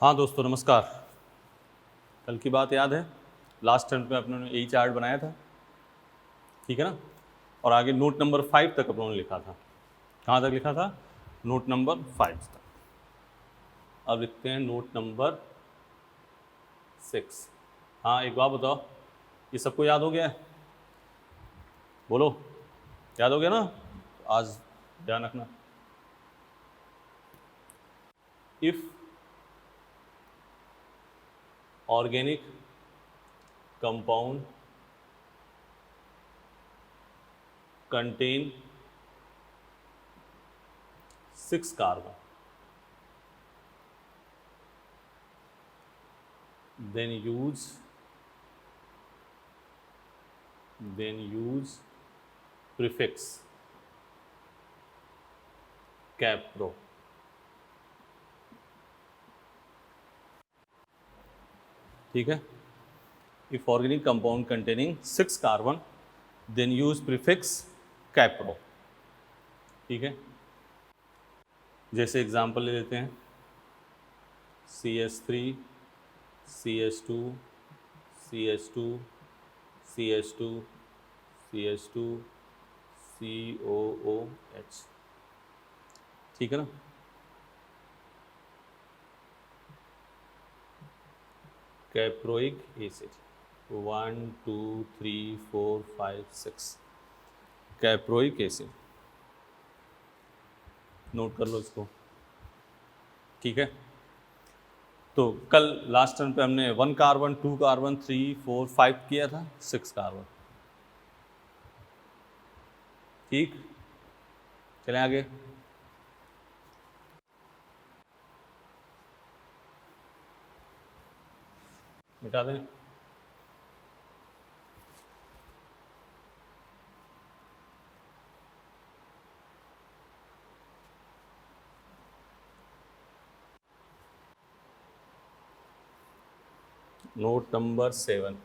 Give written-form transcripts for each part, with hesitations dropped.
हाँ दोस्तों नमस्कार। कल की बात याद है? लास्ट टर्म पे अपनों ने यही चार्ट बनाया था, ठीक है ना? और आगे नोट नंबर 5 तक अपनों ने लिखा था। कहाँ तक लिखा था? नोट नंबर 5 तक। अब लिखते हैं नोट नंबर 6। हाँ एक बात बताओ, ये सबको याद हो गया है? बोलो, याद हो गया ना? आज ध्यान रखना। If organic compound contain 6 carbon, then use prefix capro. ठीक है? If organic compound containing 6 carbon, then use prefix capro. ठीक है? जैसे एग्जांपल ले लेते हैं, CH3 CH2 CH2 CH2 CH2 COOH। ठीक है ना? Caproic acid 1 2 3 4 5 6 caproic acid, note कर लो इसको। ठीक है? तो कल लास्ट टर्म पे हमने 1 कार्बन 2 कार्बन 3 4 5 किया था, 6 कार्बन। ठीक, चलें आगे। मिटा दें। Note number 7।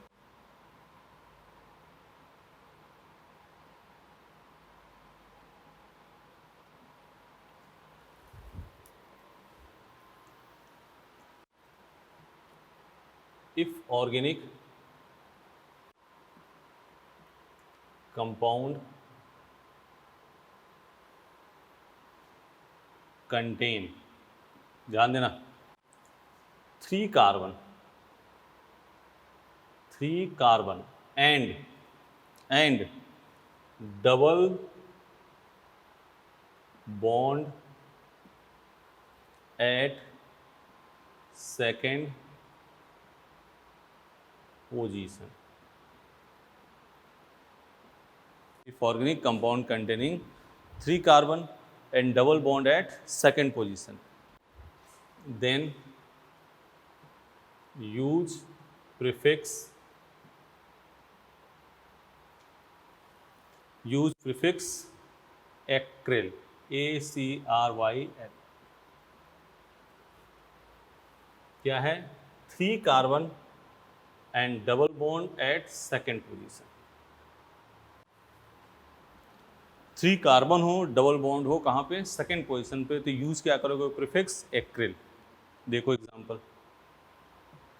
If organic compound contain, ध्यान देना, 3 carbon and double bond at second position. If organic compound containing 3 carbon and double bond at second position, then use prefix acryl, ACRYL। क्या है? 3 carbon and double bond at second position. 3 carbon हो, double bond हो, कहाँ पे? Second position पे। तो use क्या करोगे? Prefix acryl. देखो एग्जांपल,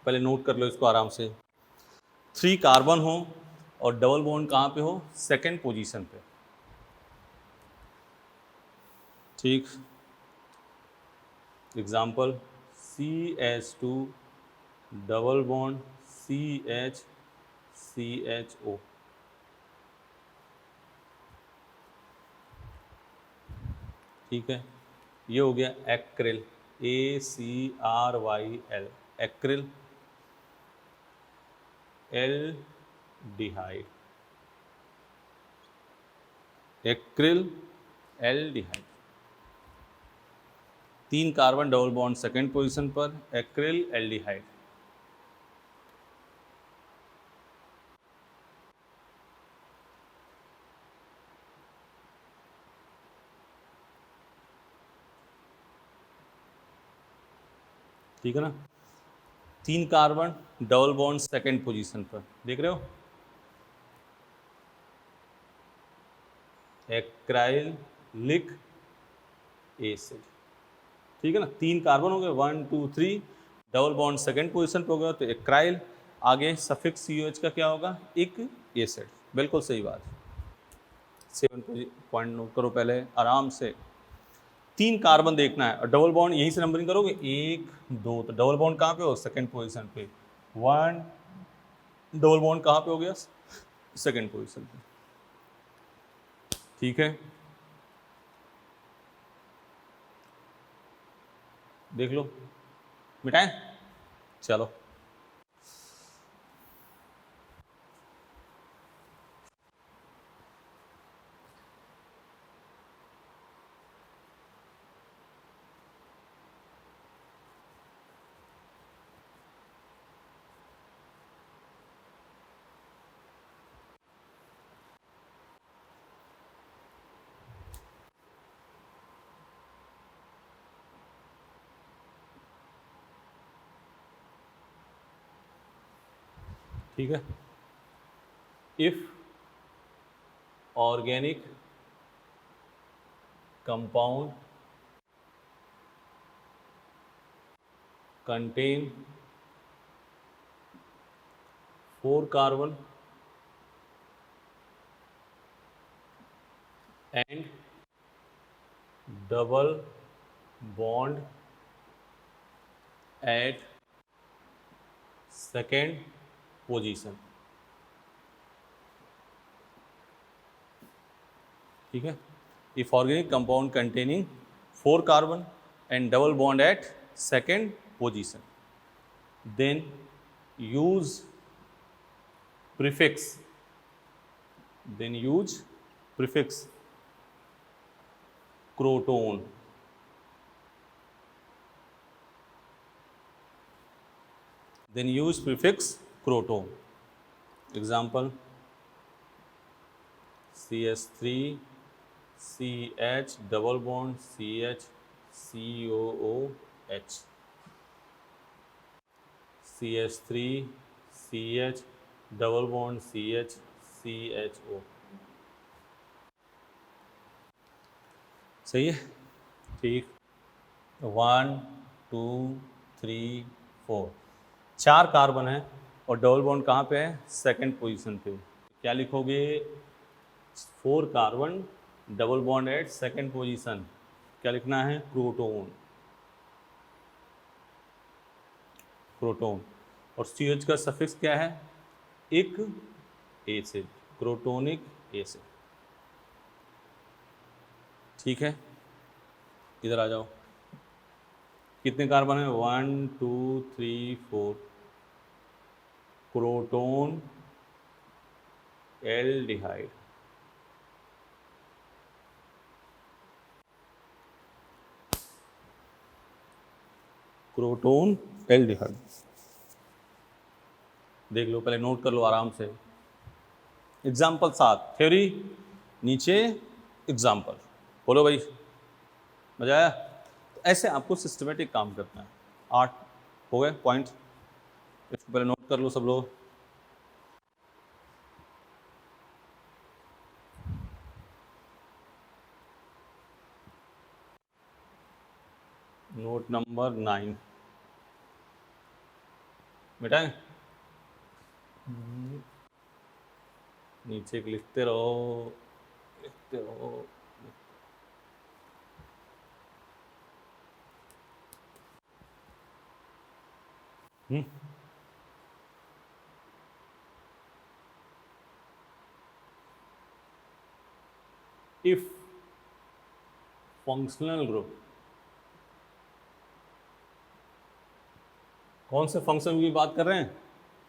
पहले नोट कर लो इसको आराम से। 3 कार्बन हो और डबल बॉन्ड कहाँ पे हो? सेकेंड पोजीशन पे। ठीक, example CH2 double bond CHCHO। ठीक है, ये हो गया acryl, ACRYL, acryl aldehyde, acryl aldehyde. 3 carbon double bond second position पर, एक्रिल एल्डिहाइड। ठीक है ना? 3 carbon double bond second position पर, देख रहे हो? Acrylic acid. ठीक है ना? 3 कार्बन हो गए, 1 2 3, डबल बॉन्ड सेकेंड पोजीशन पे हो गया तो एक्राइल, आगे सफिक्स COH का क्या होगा, इक एसिड। बिल्कुल सही बात। 7 पॉइंट नोट करो पहले आराम से। 3 कार्बन देखना है और डबल बॉन्ड यहीं से नंबरिंग करोगे 1 2, तो डबल बॉन्ड कहाँ पे हो, सेकेंड पोजीशन पे। 1 डबल बॉन्ड कहाँ पे हो गया, सेकेंड पोजीशन पे। ठीक है, देख लो, मिटाएं, चलो। ठीक है, if organic compound contain 4 carbon and double bond at second position. ठीक है, if organic compound containing 4 carbon and double bond at second position, then use prefix croton। then use prefix croton। example CH3 CH double bond CH COOH, CH3 CH double bond CH CHO। सही है, ठीक। 1 2 3 4, 4 carbon है और double bond कहाँ पे है, second position पे। क्या लिखोगे, 4 carbon double bond at second position, क्या लिखना है, क्रोटोन। क्रोटोन और CH का सफिक्स क्या है, इक एसिड, क्रोटोनिक एसिड। ठीक है, इधर आ जाओ, कितने कार्बन है, 1 2 3 4, क्रोटोन एल्डिहाइड। क्रोटोन एल्डिहाइड, देख लो, पहले नोट कर लो आराम से। एग्जाम्पल 7, थ्योरी नीचे, एग्जाम्पल। बोलो भाई, मजा आया? तो ऐसे आपको सिस्टमेटिक काम करना है। 8 हो गए पॉइंट, इसको पहले नोट कर लो सब लोग। नोट नंबर 9 बेटा, नीचे लिखते रहो, लिखते रहो। इफ फंक्शनल ग्रुप, कौन से फंक्शन की बात कर रहे हैं,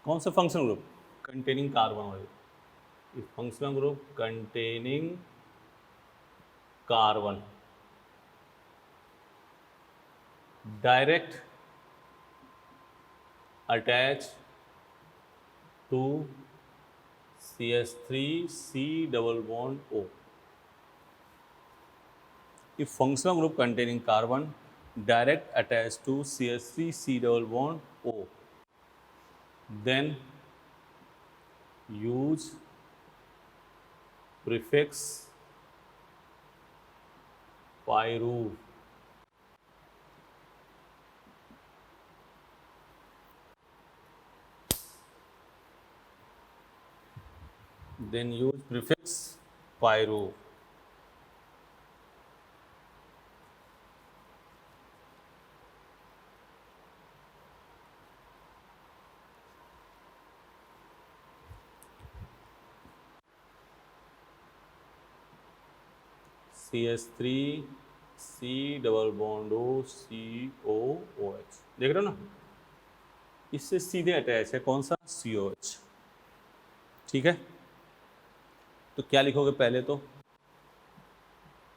कौन से फंक्शनल ग्रुप, कंटेनिंग कार्बन वाले। If functional group containing carbon direct attach to CH3C double bond O। if functional group containing carbon direct attached to CH3C double bond O, then use prefix pyruvate। Then use prefix pyro. CH3 C double bond O COOH, देख रहे हो ना, इससे सीधे attach है कौन सा, COH। ठीक है, तो क्या लिखोगे पहले तो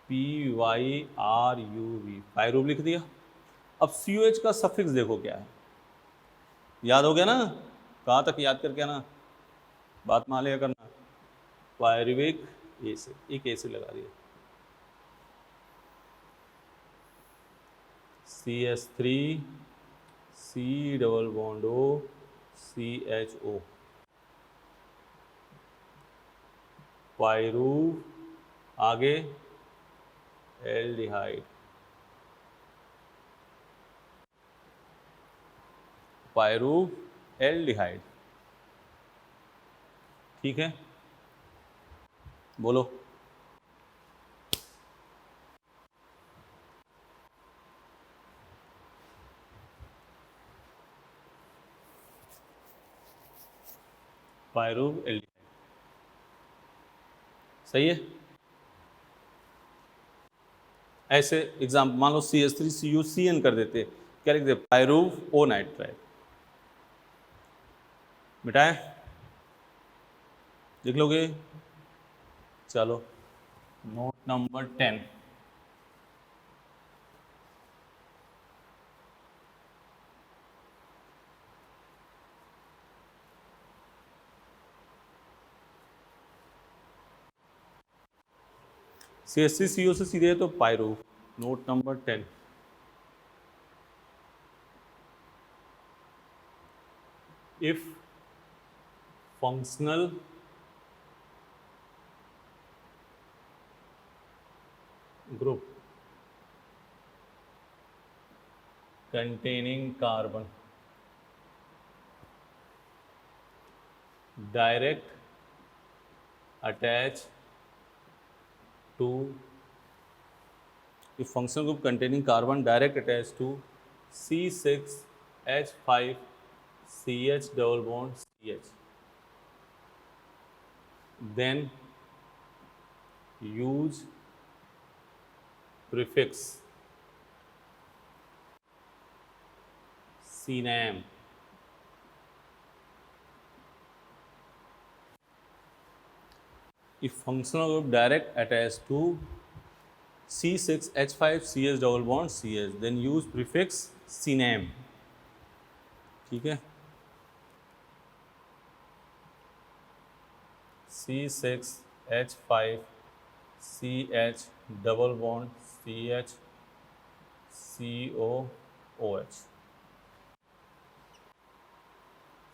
PYRUV, पायरूव लिख दिया। अब COH का सफिक्स देखो क्या है, याद हो गया ना, कहाँ तक याद करके आना, बात मान लिया करना। पायरुविक एसिड, एक एसिड लगा दिया, CH3 C double bond O CHO, पायरूव, आगे एल्डिहाइड, पायरूव एल्डिहाइड। ठीक है, बोलो। पायरूव एल्डिहाइड, सही है। ऐसे एग्जाम मान लो CH3CuCN कर देते, क्या लिखते, पायरूव O नाइट्राइड, मिटाए, लिख लोगे। चलो नोट नंबर 10, CH3CO से सीधे है तो pyruv. Note number 10, if functional group containing carbon direct attach to, if functional group containing carbon direct attached to C6H5CH double bond CH, then use prefix CNAM, if functional group direct attached to C6H5CH double bond CH, then use prefix CNAM। ठीक है, C6H5CH double bond CH COOH,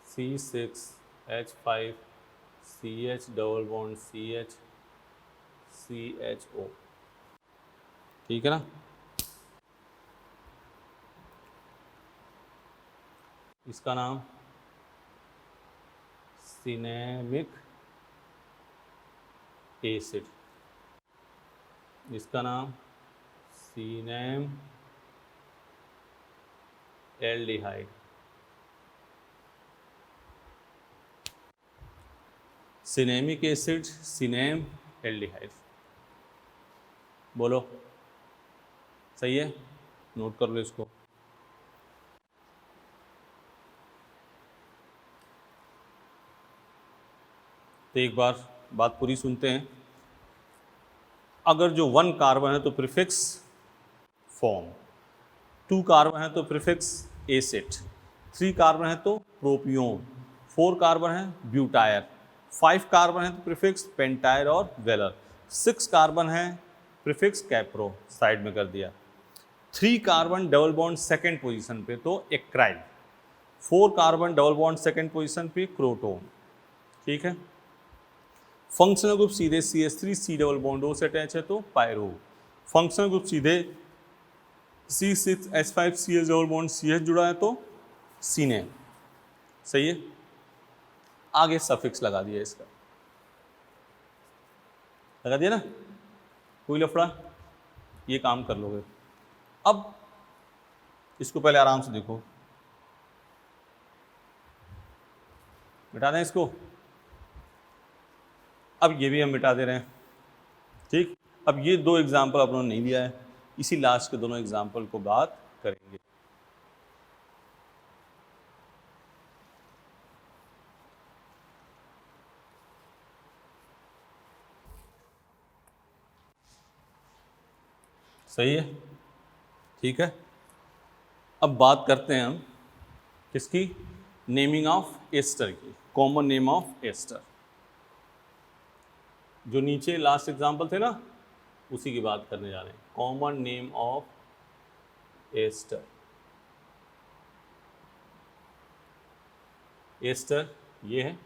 C6H5CH double bond CH CHO। ठीक है ना, इसका नाम cinnamic acid, इसका नाम सिनेम aldehyde. Cinnamic acid, सिनेम aldehyde, बोलो सही है, नोट कर लो इसको। तो एक बार बात पूरी सुनते हैं। अगर जो 1 कार्बन है तो प्रीफिक्स फॉर्म, 2 कार्बन है तो प्रीफिक्स एसिड, 3 कार्बन है तो प्रोपियोन, 4 कार्बन है ब्यूटायर, 5 कार्बन है तो प्रीफिक्स पेंटायर और वेलर, 6 कार्बन है प्रीफिक्स कैप्रो, साइड में कर दिया, 3 carbon double bond second position पे तो एक्राइल, 4 carbon double bond second position पे क्रोटोन। ठीक है, फंक्शनल ग्रुप सीधे CH3 C double bond O से अटैच है तो पायरो, फंक्शनल ग्रुप सीधे C6H5CH डबल बॉन्ड CH जुड़ा है तो सीने। सही है, आगे सफिक्स लगा दिया इसका। लगा दिया ना, कोई लफड़ा, ये काम कर लोगे। अब इसको पहले आराम से देखो, मिटा दें इसको। अब ये भी हम मिटा दे रहे हैं, ठीक। अब ये दो एग्जाम्पल आप लोगों ने नहीं दिया है, इसी लास्ट के दोनों एग्जाम्पल को बात करेंगे। सही है, ठीक है। अब बात करते हैं हम किसकी, नेमिंग ऑफ एस्टर की, कॉमन नेम ऑफ एस्टर। जो नीचे लास्ट एग्जाम्पल थे ना, उसी की बात करने जा रहे हैं, common name of ester. Ester ये है,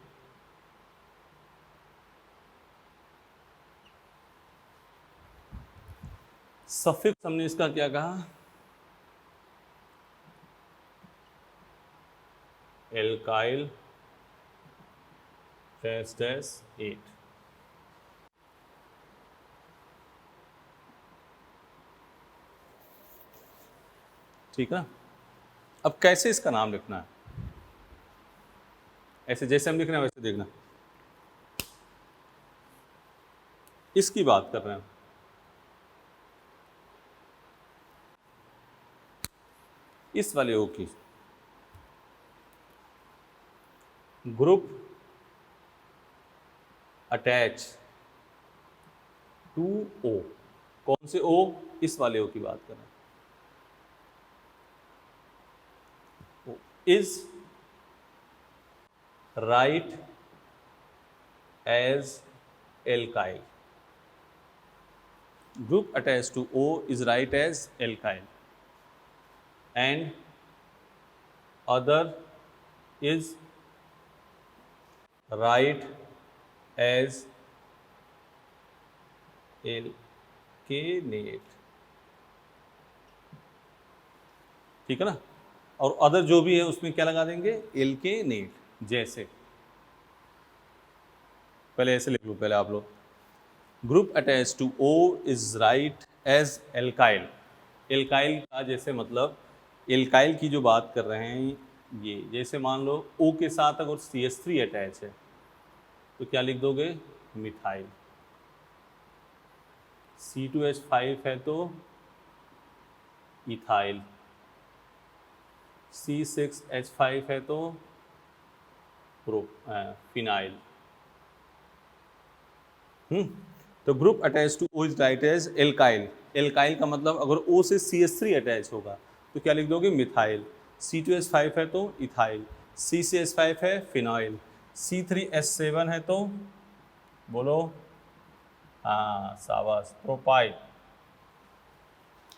सफिक्स हमने इसका क्या कहा, एल्काइल -8, ठीक है। अब कैसे इसका नाम लिखना है, ऐसे जैसे हम लिख रहे हैं वैसे देखना, इसकी बात कर रहे हैं। इस वाले ओ की, ग्रुप अटैच टू ओ, कौन से ओ, इस वाले ओ की बात कर रहे हैं। Is right as alkyl, group attached to O is right as alkyl and other is right as alkanate, ठीक है ना। और अदर जो भी है उसमें क्या लगा देंगे, एल्केनेट। जैसे पहले ऐसे लिख लो पहले आप लोग, group attach to O is right as alkyl. Alkyl का जैसे मतलब, एल्काइल की जो बात कर रहे हैं ये, जैसे मान लो ओ के साथ अगर CH3 अटैच है तो क्या लिख दोगे, मिथाइल। C2H5 है तो इथाइल, C6H5 है तो फिनाइल। तो group attach to O is right as alkyl. Alkyl का मतलब अगर O से CH3 अटैच होगा तो क्या लिख दोगे, मिथाइल। C2H5 है तो इथाइल, C6H5 है फिनाइल, C3H7 है तो बोलो, हाँ शाबाश, प्रोपाइल।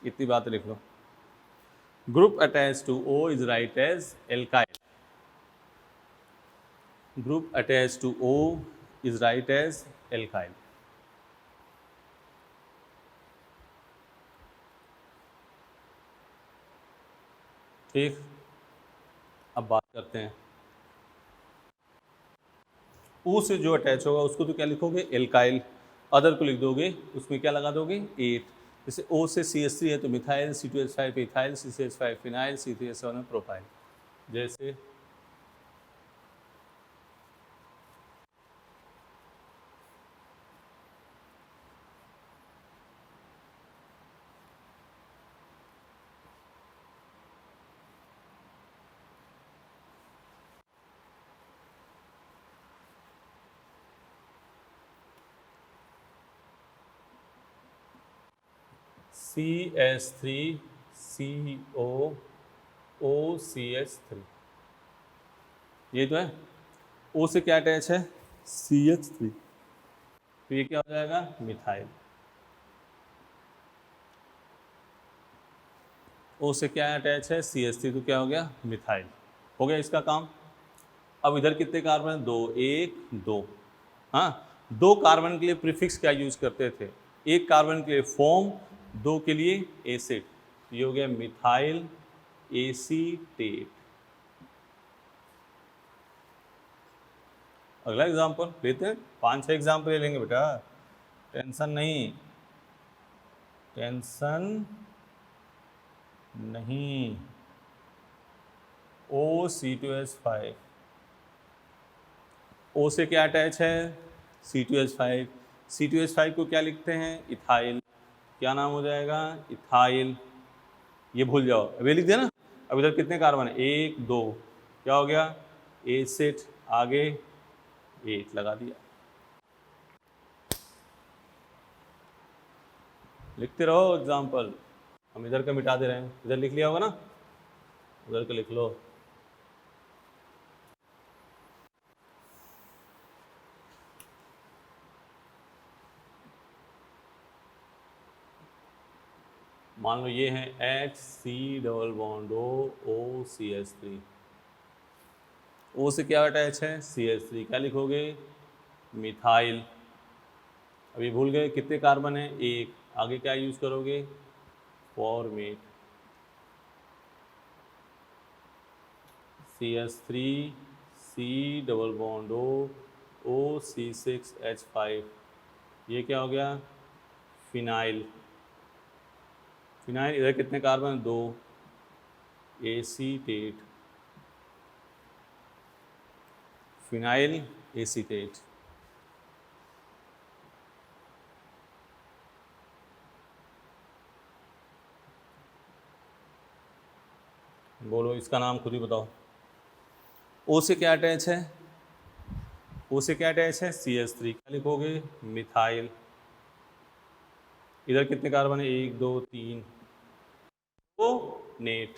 इतनी बात लिख लो, group attach to O is right as alkyl, group attach to O is right as alkyl. ठीक, अब बात करते हैं O से जो अटैच होगा उसको तो क्या लिखोगे, एल्काइल। अदर को लिख दोगे, उसमें क्या लगा दोगे, 8। जैसे O से CH3 है तो methyl, C2H5 ethyl, C6H5 phenyl, C3H7 propyl. जैसे CH3COOCH3, ये तो है। O से क्या अटैच है, CH3, तो ये क्या हो जाएगा, मिथाइल। O से क्या अटैच है, CH3, तो क्या हो गया, मिथाइल। हो गया इसका काम। अब इधर कितने कार्बन हैं, 2, 1, 2। हाँ, 2 कार्बन के लिए प्रीफिक्स क्या यूज करते थे, 1 कार्बन के लिए फॉर्म, 2 के लिए एसिड। ये हो गया मिथाइल एसीटेट। अगला एग्जाम्पल लेते हैं, 5-6 एग्जाम्पल ले लेंगे बेटा। टेंशन नहीं, टेंशन नहीं, O C2H5। O से क्या अटैच है? C2H5। C2H5 को क्या लिखते हैं? इथाइल। क्या नाम हो जाएगा? इथाइल। ये भूल जाओ, अभी लिख दिया ना। अब इधर कितने कार्बन है? 1 2, क्या हो गया? एसिड। आगे 8 लगा दिया। लिखते रहो एग्जाम्पल। हम इधर का मिटा दे रहे हैं, इधर लिख लिया होगा ना, उधर का लिख लो। मान लो ये है HC double bond O, OCH3। O से क्या अटैच है? CH3। क्या लिखोगे? मिथाइल। अभी भूल गए कितने कार्बन है? 1। आगे क्या यूज करोगे? Format. CH3 C double bond OC6H5। ये क्या हो गया? फिनाइल। फिनाइल। इधर कितने कार्बन? 2। एसीटेट। Phenyl acetate. बोलो इसका नाम खुद ही बताओ। ओ से क्या अटैच है? ओ से क्या अटैच है? CH3। क्या लिखोगे? मिथाइल। इधर कितने कार्बन है? 1 2 3। ओ नेट।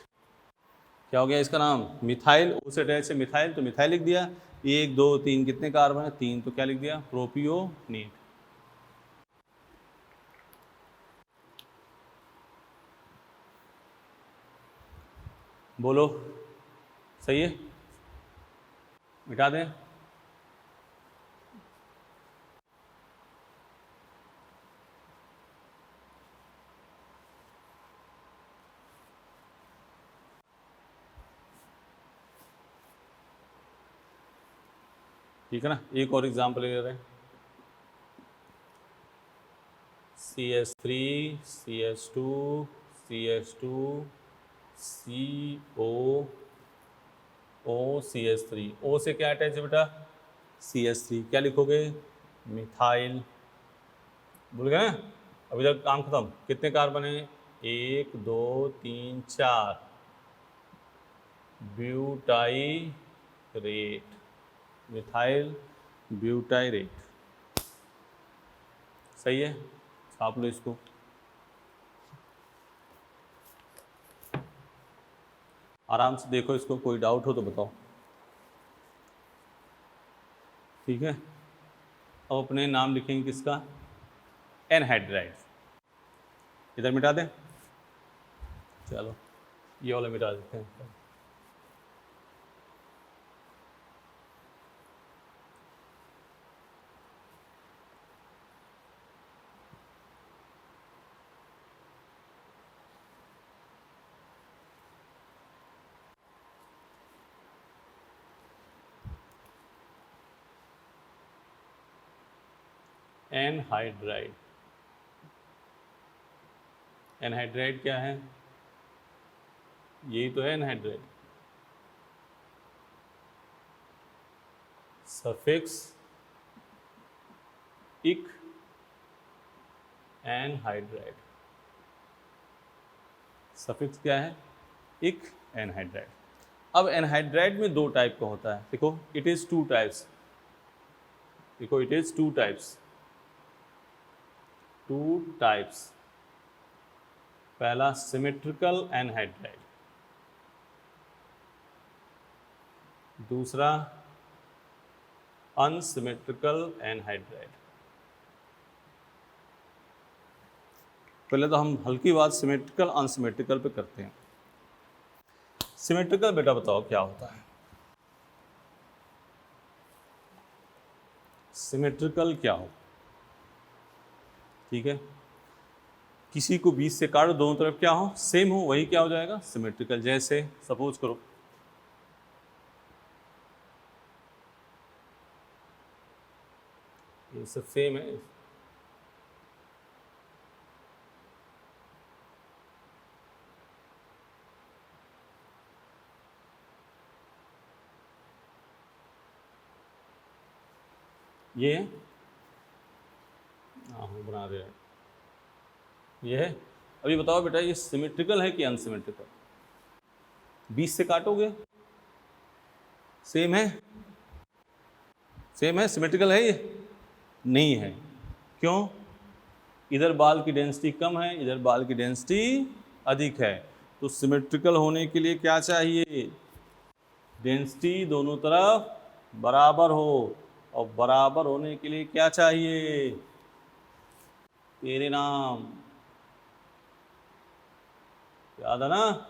क्या हो गया इसका नाम? मिथाइल। ओ से अटैच है मिथाइल, तो मिथाइल लिख दिया। 1 2 3 कितने कार्बन है? 3, तो क्या लिख दिया? प्रोपियोनेट। बोलो सही है? मिटा दें? ठीक है ना। एक और एग्जाम्पल ले रहे हैं। CH3 CH2 CH2 CO OCH3। O से क्या अटैच है बेटा? CH3। क्या लिखोगे? मिथाइल। भूल गए ना? अभी तक काम खत्म। कितने कार्बन है? 1 2 3 4। ब्यूटाइरेट। Methyl butyrate. सही है, छाप लो इसको। आराम से देखो इसको, कोई डाउट हो तो बताओ। ठीक है। अब अपने नाम लिखेंगे किसका? एनहाइड्राइड। इधर मिटा दें? चलो ये वाला मिटा देते हैं। एनहाइड्राइड। एनहाइड्राइड क्या है? यही तो है एनहाइड्राइड। सफिक्स इक एनहाइड्राइड। सफिक्स क्या है? इक एनहाइड्राइड। अब एनहाइड्राइड में 2 टाइप का होता है। देखो इट इज 2 टाइप्स। देखो इट इज 2 टाइप्स। 2 टाइप्स। पहला सिमेट्रिकल एनहाइड्राइड, दूसरा अनसिमेट्रिकल एनहाइड्राइड। पहले तो हम हल्की बात सिमेट्रिकल अनसिमेट्रिकल पे करते हैं। सिमेट्रिकल बेटा बताओ क्या होता है? सिमेट्रिकल क्या हो? ठीक है, किसी को बीच से काटो, दोनों तरफ क्या हो? सेम हो, वही क्या हो जाएगा? सिमेट्रिकल। जैसे सपोज करो ये सब सेम है, ये है, हाँ बना रहे हैं, ये है। अभी बताओ बेटा ये सिमेट्रिकल है कि अनसिमेट्रिकल? 20 से काटोगे, सेम है, सेम है, सिमेट्रिकल है ये? नहीं है। क्यों? इधर बाल की डेंसिटी कम है, इधर बाल की डेंसिटी अधिक है। तो सिमेट्रिकल होने के लिए क्या चाहिए? डेंसिटी दोनों तरफ बराबर हो, और बराबर होने के लिए क्या चाहिए? तेरे नाम, याद है ना?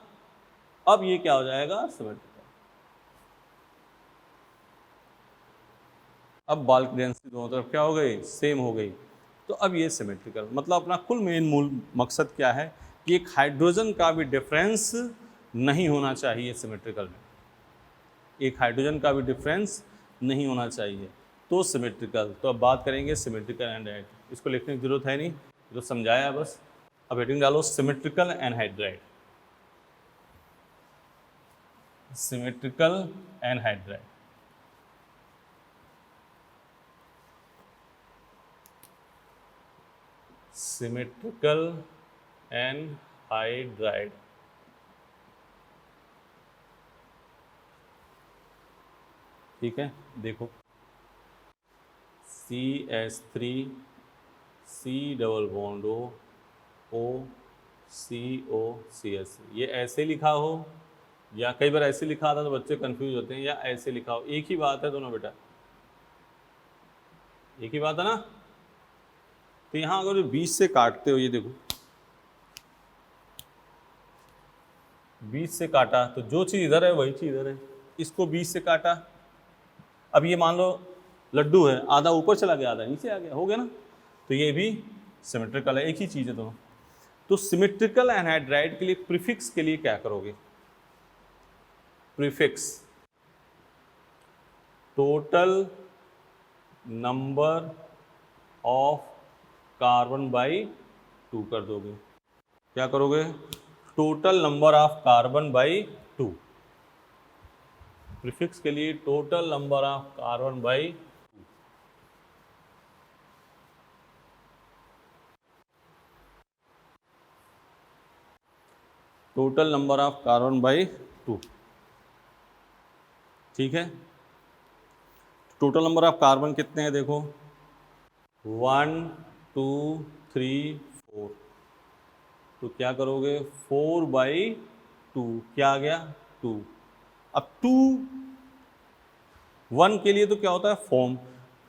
अब ये क्या हो जाएगा? सिमेट्रिकल। अब बाल की डेंसिटी दोनों तरफ क्या हो गई? सेम हो गई। तो अब ये सिमेट्रिकल, मतलब अपना कुल मेन मूल मकसद क्या है कि एक हाइड्रोजन का भी डिफरेंस नहीं होना चाहिए सिमेट्रिकल में, एक हाइड्रोजन का भी डिफरेंस नहीं होना चाहिए, तो सिमेट्रिकल। तो अब बात करेंगे सिमेट्रिकल एनहाइड्राइड। इसको लिखने की जरूरत है नहीं, तो समझाया बस। अब हेडिंग डालो symmetrical anhydride, symmetrical anhydride. Symmetrical anhydride, ठीक है। देखो CH3 C double bond O CO CH, ये ऐसे लिखा हो या कई बार ऐसे लिखा था तो बच्चे कंफ्यूज होते हैं, या ऐसे लिखा हो, एक ही बात है दोनों बेटा, एक ही बात है ना। तो यहाँ अगर 20 से काटते हो, ये देखो 20 से काटा तो जो चीज़ इधर है वही चीज़ इधर है। इसको 20 से काटा, अब ये मान लो लड्डू है, आधा ऊपर चला गया आधा नीचे आ गया, हो गया ना। तो ये भी सिमेट्रिकल है, एक ही चीज़ है दोनों। तो सिमेट्रिकल एनहाइड्राइड के लिए प्रीफिक्स के लिए क्या करोगे? Prefix total number of carbon by 2 कर दोगे। क्या करोगे? Total number of carbon by 2। Prefix के लिए total number of carbon by 2। Total number of carbon by 2, ठीक है। टोटल नंबर ऑफ कार्बन कितने हैं देखो, 1 2 3 4। तो क्या करोगे? 4/2, क्या आ गया? 2। अब 2 1 के लिए तो क्या होता है? फॉर्म।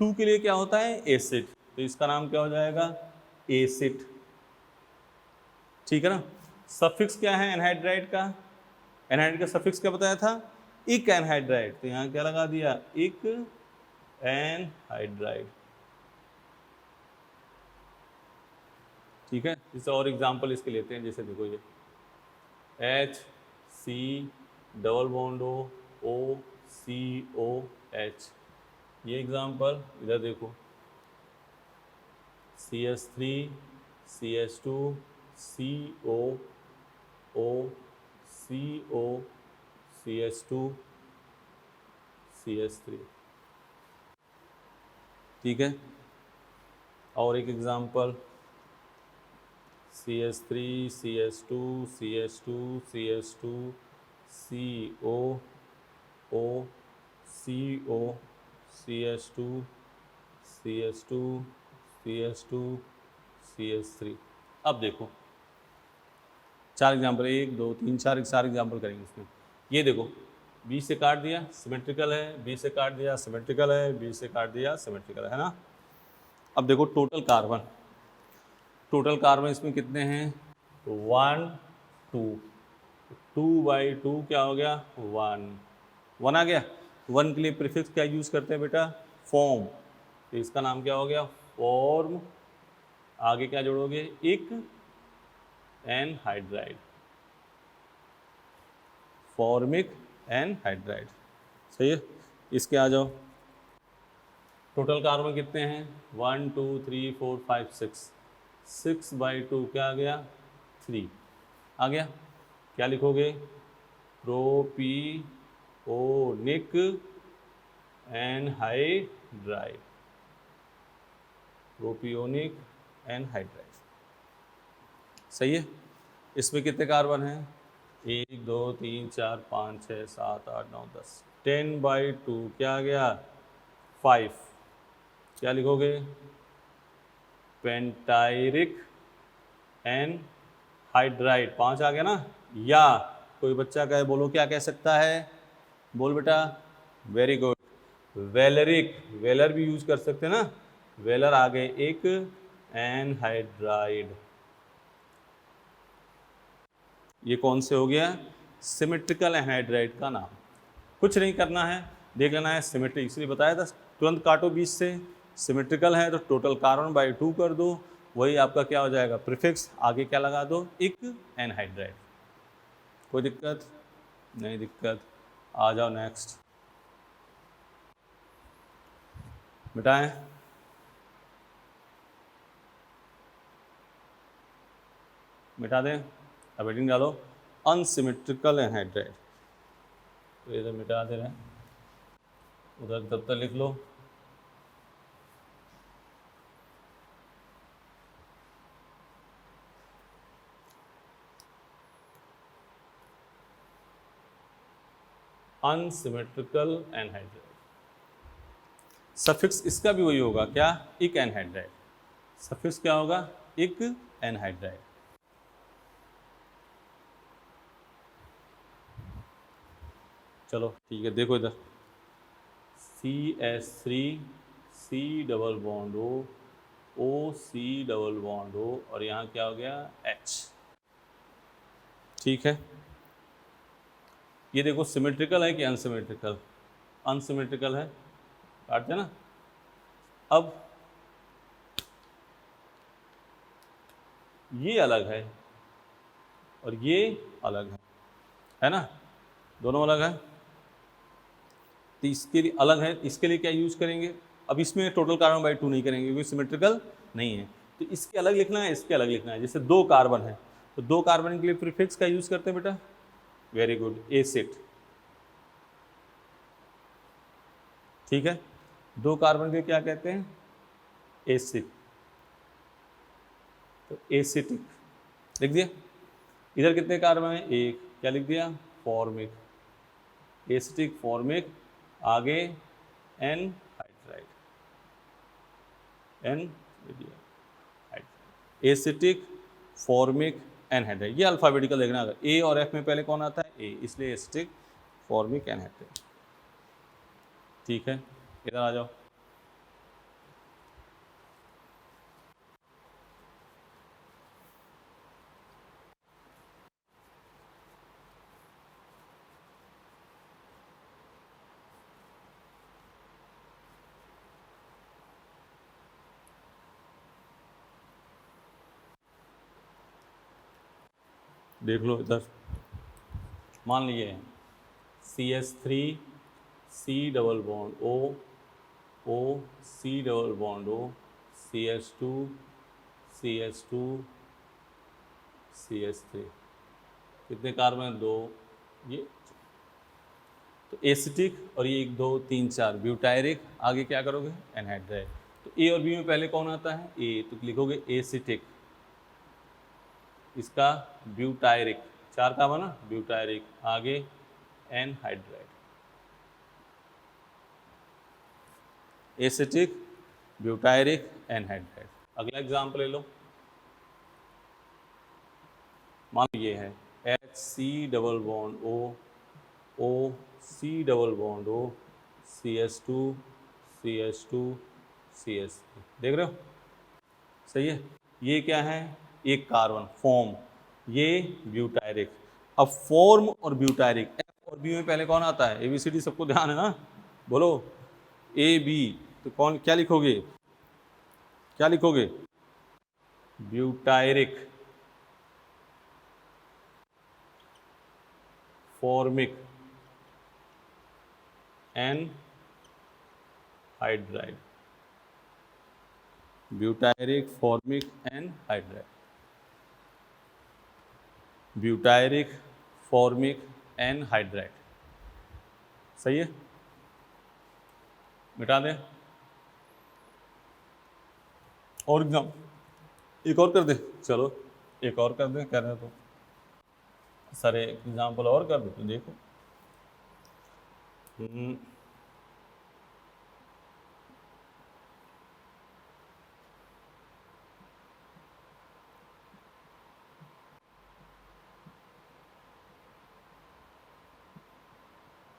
2 के लिए क्या होता है? एसिड। तो इसका नाम क्या हो जाएगा? एसिड, ठीक है ना। सफिक्स क्या है एनहाइड्राइड का? एनहाइड्राइड का सफिक्स क्या बताया था? इक एनहाइड्राइड। तो यहाँ क्या लगा दिया? इक एनहाइड्राइड, ठीक है। इसे और एग्जांपल इसके लेते हैं, जैसे देखो ये HC डबल बॉन्ड OCOH, ये एग्जांपल। इधर देखो CH3 CH2 COO CO CH2 CH3, ठीक है। और एक example CH3 CH2 CH2 CH2 COO CO CH2 CH2 CH2 CH3। अब देखो 4 एग्जाम्पल, 1 2 3 4 एग्जाम्पल करेंगे इसमें। ये देखो 20 से काट दिया सिमेट्रिकल है, 20 से काट दिया सिमेट्रिकल है, 20 से काट दिया सिमेट्रिकल है ना। अब देखो टोटल कार्बन, टोटल कार्बन इसमें कितने हैं? 1 2, 2/2 क्या हो गया? 1 आ गया। 1 के लिए प्रीफिक्स क्या यूज़ करते हैं बेटा? फॉर्म। तो इसका नाम क्या हो गया? फॉर्म। आगे क्या जोड़ोगे? इक एनहाइड्राइड, फॉर्मिक एनहाइड्राइड, सही है। इसके आ जाओ, टोटल कार्बन कितने हैं? 1 2 3 4 5 6, 6/2 क्या आ गया? 3 आ गया। क्या लिखोगे? Propionic anhydride, propionic anhydride. सही है। इसमें कितने कार्बन हैं? 1 2 3 4 5 6 7 8 9 10, 10/2 क्या आ गया? 5। क्या लिखोगे? पेंटायरिक एनहाइड्राइड 5 आ गया ना। या कोई बच्चा कहे, बोलो क्या कह सकता है? बोल बेटा। वेरी गुड, वेलरिक, वेलर भी यूज कर सकते हैं ना। वेलर आ गए एक एनहाइड्राइड। ये कौन से हो गया? सिमेट्रिकल एनहाइड्राइड का नाम। कुछ नहीं करना है, देख लेना है सिमेट्रिक, इसलिए बताया था तुरंत काटो बीच से। सिमेट्रिकल है तो टोटल कार्बन बाई 2 कर दो, वही आपका क्या हो जाएगा? प्रीफिक्स, आगे क्या लगा दो? इक एनहाइड्राइड। कोई दिक्कत? नहीं दिक्कत। आ जाओ नेक्स्ट। मिटाएं। मिटा दें। अब हेडिंग डालो अनसिमेट्रिकल एनहाइड्राइड। तो इधर मिटा दे रहे हैं, उधर तब तक लिख लो। Unsymmetrical anhydride. सफिक्स इसका भी वही होगा क्या? इक एनहाइड्राइड। सफिक्स क्या होगा? इक एनहाइड्राइड। चलो ठीक है, देखो इधर CH3 C double bond O C double bond O और यहाँ क्या हो गया? H। ठीक है, ये देखो सिमेट्रिकल है कि अनसिमेट्रिकल? अनसिमेट्रिकल है, काटते ना। अब ये अलग है और ये अलग है ना, दोनों अलग है। तो इसके लिए अलग है, इसके लिए क्या यूज करेंगे? अब इसमें टोटल कार्बन बाई 2 नहीं करेंगे क्योंकि सिमेट्रिकल नहीं है, तो इसके अलग लिखना है, इसके अलग लिखना है। जैसे 2 कार्बन है तो 2 कार्बन के लिए प्रीफिक्स का यूज करते हैं बेटा। Very good, acid. ठीक है, 2 कार्बन के क्या कहते हैं? एसिड। तो एसिटिक लिख दिया। इधर कितने कार्बन है? 1, क्या लिख दिया? फॉर्मिक। एसिटिक, फॉर्मिक, आगे एनहाइड्राइड। Acetic, formic, anhydride. ये अल्फाबेटिकल देखना, अगर ए और एफ में पहले कौन आता है? ए, इसलिए एसिटिक, फॉर्मिक, एनहाइड्राइड। ठीक है, इधर आ जाओ। देख लो इधर, मान लीजिए CH3 C double bond O C double bond O CH2 CH2 CH3, कितने कार्बन? 2। ये तो एसिटिक, और ये 1 2 3 4 ब्यूटायरिक, आगे क्या करोगे? एनहाइड्राइड। तो ए और बी में पहले कौन आता है? ए, तो लिखोगे एसिटिक, इसका ब्यूटायरिक, 4 का बना ब्यूटायरिक, आगे एनहाइड्राइड। Acetic, butyric, anhydride. अगला एग्जाम्पल ले लो, मान लो ये है HC double bond O C double bond O CH2 CH2 CH3, देख रहे हो? सही है। ये क्या है? एक कार्बन, फॉर्म, ये ब्यूटायरिक। अब फॉर्म और ब्यूटायरिक, एफ और बी में पहले कौन आता है? ABCD सबको ध्यान है ना, बोलो AB। तो कौन, क्या लिखोगे? क्या लिखोगे? Butyric, formic, anhydride. Butyric, formic, anhydride. Butyric, formic, anhydride. सही है, मिटा दें। और एग्जाम एक और कर दे, चलो एक और कर दे, कह रहे हो तो सर एक एग्जाम्पल और कर दे तो देखो।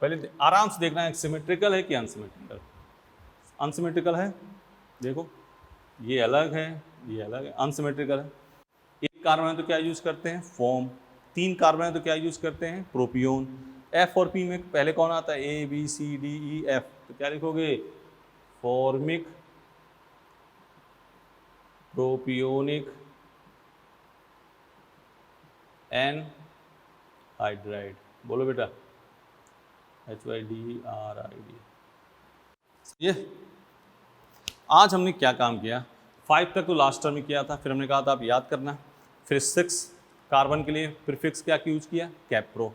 पहले आराम से देखना है सिमेट्रिकल है कि अनसिमेट्रिकल। अनसिमेट्रिकल है, देखो ये अलग है, ये अलग है, अनसिमेट्रिकल है। एक कार्बन है तो क्या यूज करते हैं, फॉर्म। 3 कार्बन है तो क्या यूज करते हैं, प्रोपियोन। एफ और पी में पहले कौन आता है, A B C D E F, तो क्या लिखोगे, फॉर्मिक, प्रोपियोनिक, एन हाइड्राइड। बोलो बेटा, HYDRID। ये आज हमने क्या काम किया, 5 तक तो लास्ट टर्म में किया था, फिर हमने कहा था आप याद करना, फिर 6 कार्बन के लिए प्रीफिक्स क्या यूज किया, कैप्रो।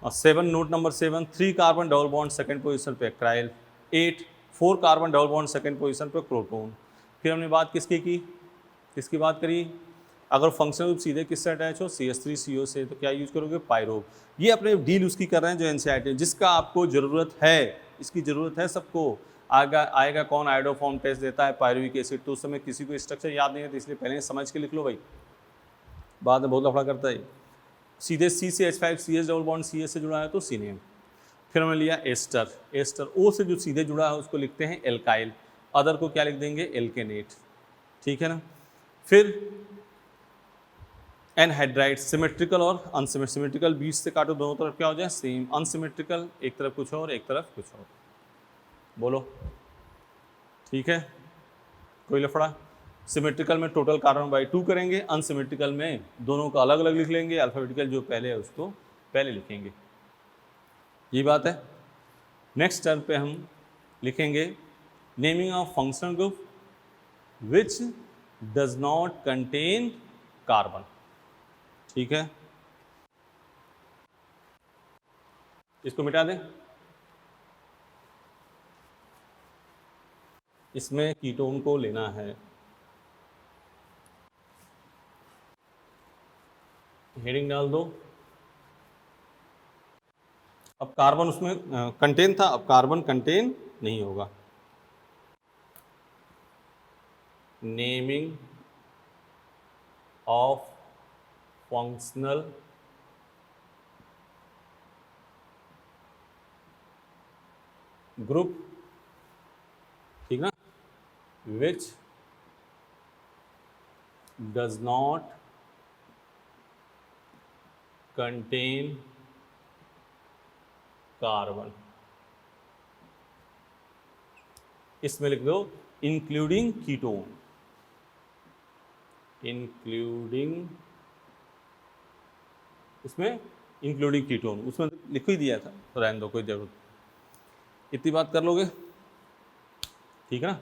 और 7 note number 7 3 carbon double bond second position पे acryl. 8 4 carbon double bond second position पे प्रोटोन। फिर हमने बात किसकी बात करी, अगर फंक्शनल ग्रुप सीधे किससे अटैच हो, CH3CO से, तो क्या यूज करोगे, पायरो। ये अपने डील उसकी कर रहे हैं जो NCERT, जिसका आपको ज़रूरत है, इसकी ज़रूरत है सबको। आएगा कौन, आयोडोफॉर्म टेस्ट देता है पायरुविक एसिड, तो उस समय किसी को स्ट्रक्चर याद नहीं है, तो इसलिए पहले समझ के लिख लो भाई, बाद में बहुत लफड़ा करता है। सीधे C से H5CH डबल बॉन्ड CH से जुड़ा है तो सीनेम। फिर हमने लिया एस्टर, O से जो सीधे जुड़ा है उसको लिखते हैं एल्काइल, अदर को क्या लिख देंगे, एल्केनेट, ठीक है ना। फिर एनहाइड्राइड, सिमेट्रिकल और अनसिमेट्रिकल, 20 से काटो दोनों तरफ क्या हो जाए, सेम। अनसिमेट्रिकल एक तरफ कुछ और एक तरफ कुछ और, बोलो ठीक है, कोई लफड़ा। सिमेट्रिकल में टोटल कार्बन बाई 2 करेंगे, अनसिमेट्रिकल में दोनों का अलग अलग लिख लेंगे, अल्फाबेटिकल जो पहले है उसको पहले लिखेंगे, ये बात है। नेक्स्ट टर्म पे हम लिखेंगे naming of functional group which does not contain carbon, ठीक है, इसको मिटा दें। इसमें कीटोन को लेना है, हेडिंग डाल दो। अब कार्बन उसमें कंटेन था, अब कार्बन कंटेन नहीं होगा। नेमिंग ऑफ फंक्शनल ग्रुप, ठीक ना, which does not contain carbon, इसमें लिख दो इंक्लूडिंग कीटोन, इंक्लूडिंग, इसमें इंक्लूडिंग कीटोन, उसमें लिख ही दिया था तो रहने दो, कोई जरूरत, इतनी बात कर लोगे, ठीक है ना।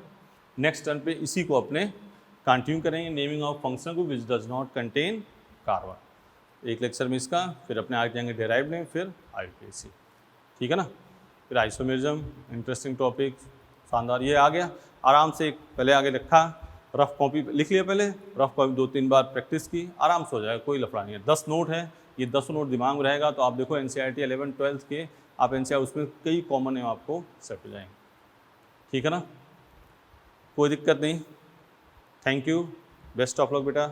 नेक्स्ट टर्न पे इसी को अपने कंटिन्यू करेंगे, नेमिंग ऑफ फंक्शन को which does not contain carbon. एक लेक्चर में इसका, फिर अपने आगे जाएंगे डेराइव में, फिर IUPAC, ठीक है ना। फिर आइसोमेरिज्म, इंटरेस्टिंग टॉपिक, शानदार, ये आ गया आराम से। पहले आगे रखा, रफ कॉपी लिख लिया, पहले रफ कॉपी 2-3 बार प्रैक्टिस की, आराम से हो जाएगा, कोई लफड़ा नहीं है। 10 नोट है, ये 10 नोट दिमाग में रहेगा, तो आप देखो NCERT 11-12 के आप NCERT उसमें कई कॉमन है, आपको सेट हो जाएंगे, ठीक है ना, कोई दिक्कत नहीं। Thank you, best of luck बेटा।